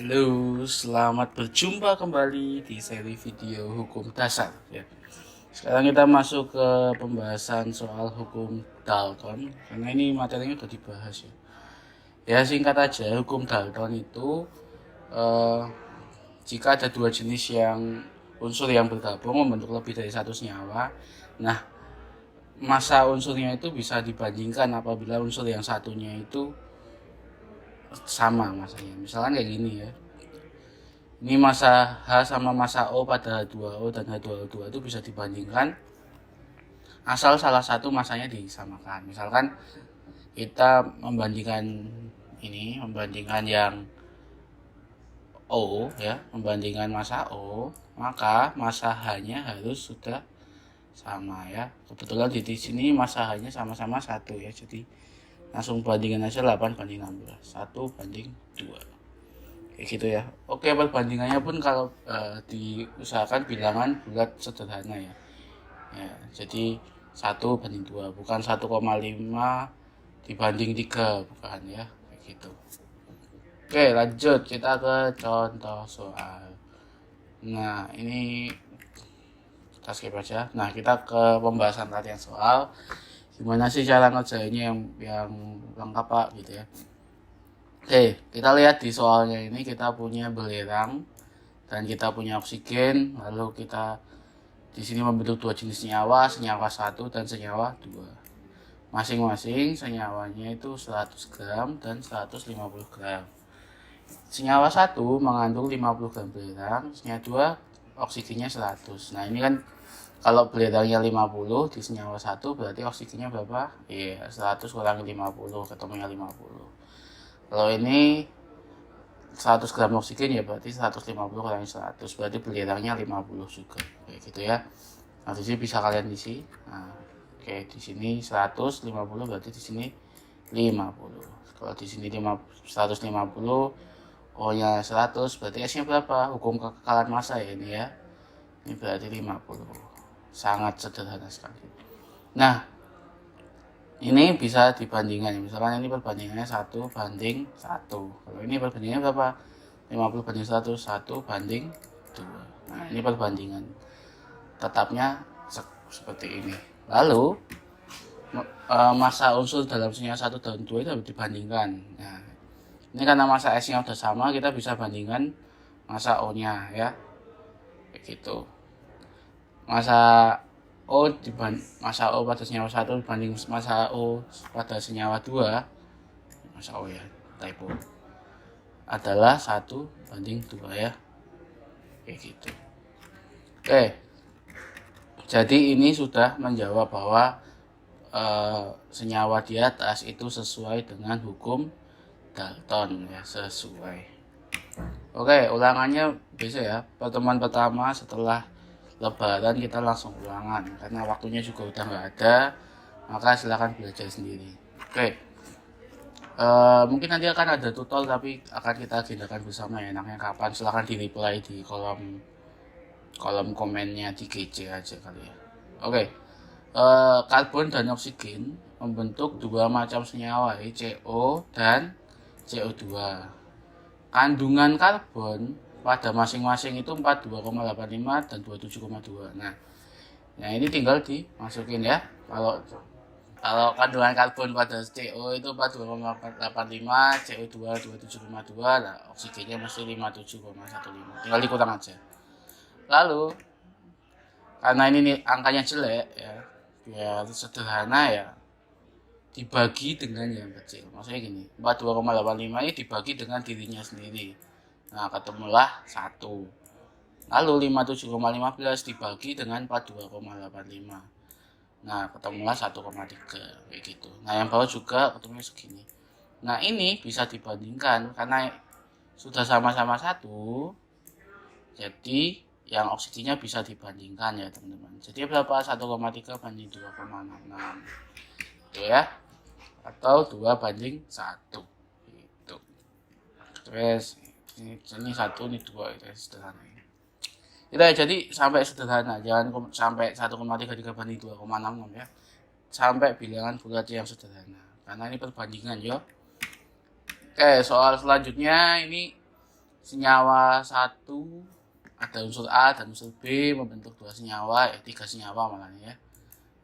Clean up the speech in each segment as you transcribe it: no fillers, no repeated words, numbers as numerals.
Halo, selamat berjumpa kembali di seri video hukum dasar ya. Sekarang kita masuk ke pembahasan soal hukum Dalton karena ini materinya udah dibahas ya. Ya singkat aja, hukum Dalton itu eh, jika ada dua jenis yang unsur yang bergabung membentuk lebih dari satu senyawa. Nah, massa unsurnya itu bisa dibandingkan apabila unsur yang satunya itu sama masanya. Misalkan kayak gini ya. Ini massa H sama massa O pada H2O dan H2O2 itu bisa dibandingkan asal salah satu massanya disamakan. Misalkan kita membandingkan yang O ya, membandingkan massa O, maka massa H-nya harus sudah sama ya. Kebetulan di sini massa H-nya sama-sama 1 ya. Jadi langsung bandingkan aja 8 banding 16. 1 banding 2. Kayak gitu ya. Oke, perbandingannya pun kalau diusahakan bilangan bulat sederhana ya. Ya, jadi 1 banding 2, bukan 1,5 dibanding 3, bukan ya. Kayak gitu. Oke, lanjut kita ke contoh soal. Nah, ini kita skip aja. Nah, kita ke pembahasan latihan soal. Gimana sih cara ngerjainnya yang lengkap Pak gitu ya. Oke, kita lihat di soalnya ini kita punya belerang dan kita punya oksigen, lalu kita di sini membentuk dua jenis senyawa 1 dan senyawa 2. Masing-masing senyawanya itu 100 gram dan 150 gram. Senyawa 1 mengandung 50 gram belerang, senyawa 2 oksigennya 100. Nah, ini kan kalau belerangnya 50 di senyawa 1 berarti oksigennya berapa? Iya, 100 kurangi 50 ketemunya 50. Kalau ini 100 gram oksigen ya berarti 150 kurangi 100 berarti belerangnya 50 juga kayak gitu ya. Nah, di sini bisa kalian isi. Nah, oke, di sini 150 berarti di sini 50. Kalau di sini 150 O-nya 100 berarti S-nya berapa? Hukum kekekalan massa ya ini ya. Ini berarti 50. Sangat sederhana sekali. Nah, ini bisa dibandingkan, misalkan ini perbandingannya 1 banding 1. Kalau ini perbandingannya berapa? 50 banding 100, 1 banding 2. Nah, ini perbandingan tetapnya seperti ini. Lalu massa unsur dalam senyawa 1 dan 2 itu harus dibandingkan. Nah, ini karena massa S-nya sudah sama, kita bisa bandingkan massa O-nya ya. Kayak gitu. Massa O pada senyawa 1 dibanding massa O pada senyawa 2, massa O ya, typo, adalah 1 banding 2 ya. Kayak gitu. Oke. Jadi ini sudah menjawab bahwa senyawa di atas itu sesuai dengan hukum Dalton ya, sesuai. Oke, ulangannya bisa ya. Pertemuan pertama setelah Lebaran kita langsung ulangan karena waktunya juga udah nggak ada, maka silakan belajar sendiri. Oke, mungkin nanti akan ada tutorial tapi akan kita agendakan bersama ya, enaknya kapan silakan di reply di kolom komennya di GC aja kali ya. Oke, karbon dan oksigen membentuk dua macam senyawa CO dan CO2. Kandungan karbon pada masing-masing itu 42,85 dan 27,2. Nah, ini tinggal dimasukin ya. Kalau kandungan karbon pada CO itu 42,85, CO2 27,2, nah oksigennya mesti 57,15. Tinggal dikurang aja. Lalu karena ini angkanya jelek ya, biar sederhana ya, dibagi dengan yang kecil. Maksudnya gini, 42,85 ini dibagi dengan dirinya sendiri. Nah, ketemulah 1. Lalu 57,15 dibagi dengan 42,85. Nah, ketemulah 1,3 kayak gitu. Nah, yang bawah juga ketemunya segini. Nah, ini bisa dibandingkan karena sudah sama-sama 1. Jadi, yang oksigennya bisa dibandingkan ya, teman-teman. Jadi berapa? 1,3 banding 2,66. Itu ya. Atau 2 banding 1. Gitu. Terus ini 1, ini 2, itu sederhana ya. Jadi sampai sederhana, jangan sampai 1,33 banding 2,66 ya. Sampai bilangan bulat yang sederhana. Karena ini perbandingan ya. Oke, soal selanjutnya ini senyawa satu, ada unsur A dan unsur B membentuk 2 senyawa, 3 senyawa malah ya.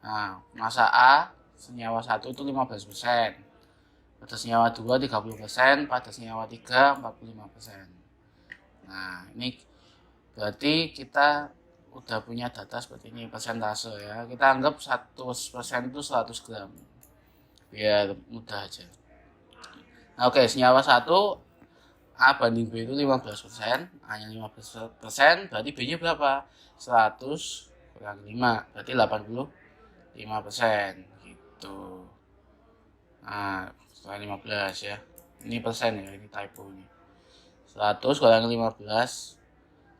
Nah, massa A senyawa 1 itu 15%, pada senyawa 2 30%, pada senyawa 3 45%. Nah, ini berarti kita udah punya data seperti ini, persentase ya. Kita anggap 100% itu 100 gram. Biar mudah aja. Nah, oke, senyawa 1 A banding B itu 15%, A-nya 15%, berarti B-nya berapa? 100 kurang 5, berarti 85% gitu. Nah, kurang 15 ya. Ini persen ya, ini typo nih. 100 kurang 15,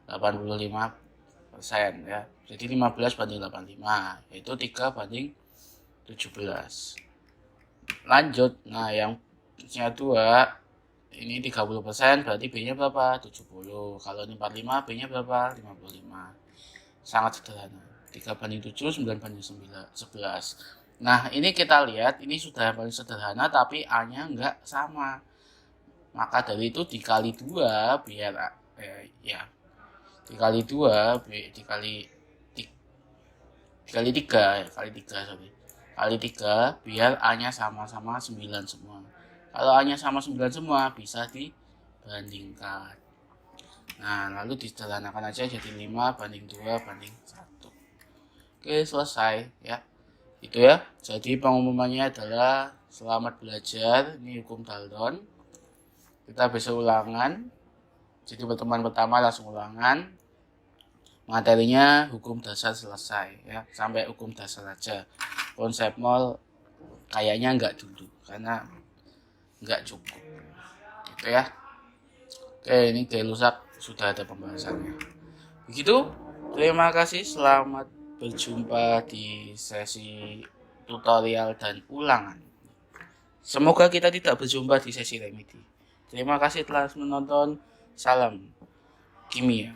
85% ya. Jadi 15 banding 85, yaitu 3 banding 17. Lanjut, nah yang nya 2 ini 30%, berarti B-nya berapa? 70. Kalau ini 45, B-nya berapa? 55. Sangat sederhana. 3 banding 7, 9 banding 11. Nah, ini kita lihat, ini sudah paling sederhana, tapi A-nya enggak sama. Maka dari itu dikali 2, biar, dikali 2, dikali 3, kali 3, biar A-nya sama-sama 9 semua. Kalau A-nya sama 9 semua, bisa dibandingkan. Nah, lalu disederhanakan aja jadi 5 banding 2 banding 1. Oke, selesai ya. Itu ya. Jadi pengumumannya adalah selamat belajar. Ini hukum Dalton. Kita besok ulangan. Jadi pertemuan pertama langsung ulangan. Materinya hukum dasar selesai ya. Sampai hukum dasar aja. Konsep mol kayaknya enggak dulu karena enggak cukup gitu ya. Oke, ini Delusak sudah ada pembahasannya. Begitu, terima kasih, selamat berjumpa di sesi tutorial dan ulangan. Semoga kita tidak berjumpa di sesi remedi. Terima kasih telah menonton, salam kimia.